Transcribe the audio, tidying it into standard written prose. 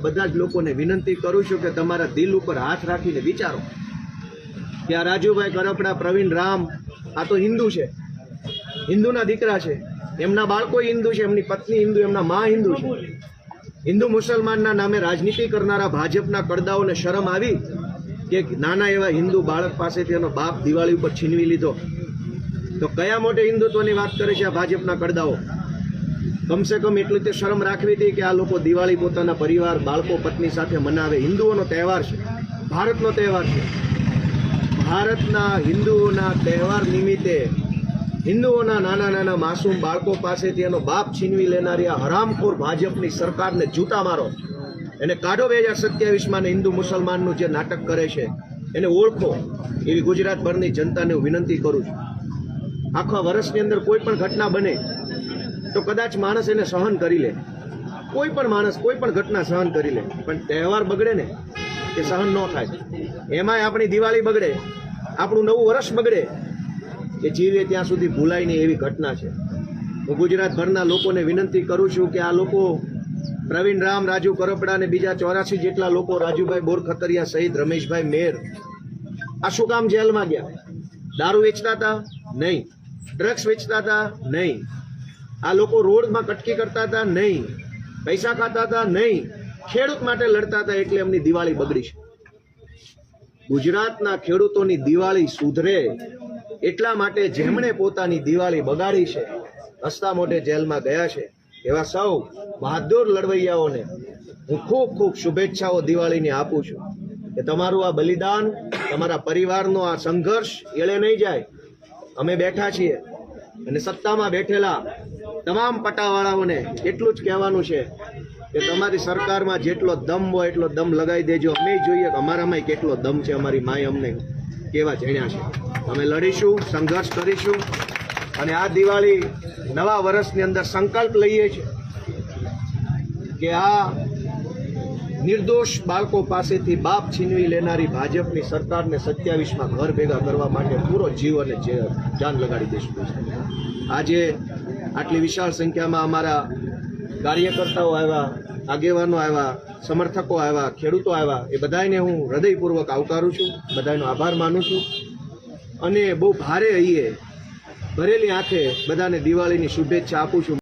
બધા જ લોકોને વિનંતી કરું છું કે તમારા દિલ ઉપર હાથ રાખીને વિચારો કે આ રાજુભાઈ કરપડા, પ્રવીણ રામ આ તો હિન્દુ છે, હિન્દુના દીકરા છે, એમના બાળકો હિન્દુ છે, એમની પત્ની હિન્દુ, એમના મા હિન્દુ છે. હિન્દુ મુસલમાનના નામે રાજનીતિ કરનારા ભાજપના કરદાઓને શરમ આવી કે નાના એવા હિન્દુ બાળક પાસેથી એનો બાપ દિવાળી ઉપર છીનવી લીધો? તો કયા મોટે હિન્દુત્વની વાત કરે છે આ ભાજપના કરદાઓ? કમસે કમ એટલી તો શરમ રાખવી હતી કે આ લોકો દિવાળી પોતાના પરિવાર, બાળકો, પત્ની સાથે મનાવે. હિન્દુઓનો તહેવાર છે, ભારતનો તહેવાર છે. ભારતના હિન્દુઓના તહેવાર નિમિત્તે હિન્દુઓના નાના નાના માસૂમ બાળકો પાસેથી એનો બાપ છીનવી લેનારી આ હરામખોર ભાજપની સરકારને જૂતા મારો, એને કાઢો 2027માં. ને હિન્દુ મુસલમાનનું જે નાટક કરે છે એને ઓળખો, એવી ગુજરાતભરની જનતાને હું વિનંતી કરું છું. આખા વર્ષની અંદર કોઈ પણ ઘટના બને તો કદાચ માણસ એને સહન કરી લે, કોઈ પણ માણસ કોઈ પણ ઘટના સહન કરી લે, પણ તહેવાર બગડે ને એ સહન ન થાય. એમાંય આપણી દિવાળી બગડે, આપણું નવું વર્ષ બગડે, એ જીવે ત્યાં સુધી ભૂલાય નહીં એવી ઘટના છે. હું ગુજરાતભરના લોકોને વિનંતી કરું છું કે આ લોકો પ્રવીણ રામ, રાજુ કરપડા અને બીજા 84 જેટલા લોકો, રાજુભાઈ બોરખતરિયા સહિત રમેશભાઈ મેર, આ શું કામ જેલમાં ગયા? દારૂ વેચતા હતા? નહીં. ડ્રગ્સ વેચતા હતા? નહીં. આ લોકો રોડમાં કટકી કરતા હતા? નહીં. પૈસા ખાતા હતા? નહીં. ખેડૂત માટે લડતા હતા એટલે એમની દિવાળી બગડી છે. ગુજરાતના ખેડૂતોની દિવાળી સુધરે એટલા માટે જેમણે પોતાની દિવાળી બગાડી છે, હસતા મોઢે જેલમાં ગયા છે, એવા સૌ બહાદુર લડવૈયાઓને હું ખૂબ ખૂબ શુભેચ્છાઓ દિવાળીની આપું છું કે તમારું આ બલિદાન, તમારા પરિવારનો આ સંઘર્ષ એળે નહીં જાય. અમે બેઠા છીએ અને સત્તામાં બેઠેલા તમામ પટાવાળાઓને એટલું જ કહેવાનું છે કે તમારી સરકારમાં જેટલો દમ હોય એટલો દમ લગાવી દેજો. અમે જોઈએ કે અમારામાં કેટલો દમ છે, અમારી માએ અમને કેવા જણ્યા છે. અમે લડીશું, સંઘર્ષ કરીશું અને આ દિવાળી નવા વર્ષની અંદર સંકલ્પ લઈએ છીએ કે આ નિર્દોષ બાળકો પાસેથી બાપ છીનવી લેનારી ભાજપની સરકારને 27માં ઘર ભેગા કરવા માટે પૂરો જીવ અને જાન લગાડી દઈશું. આજે આટલી વિશાળ સંખ્યામાં અમારા કાર્યકર્તાઓ આવ્યા, આગેવાનો આવ્યા, સમર્થકો આવ્યા, ખેડૂતો આવ્યા, એ બધાને હું હૃદયપૂર્વક આવકારું છું, બધાનો આભાર માનું છું અને બહુ ભારે હૈયે, ભરેલી આંખે બધાને દિવાળીની શુભેચ્છા આપું છું.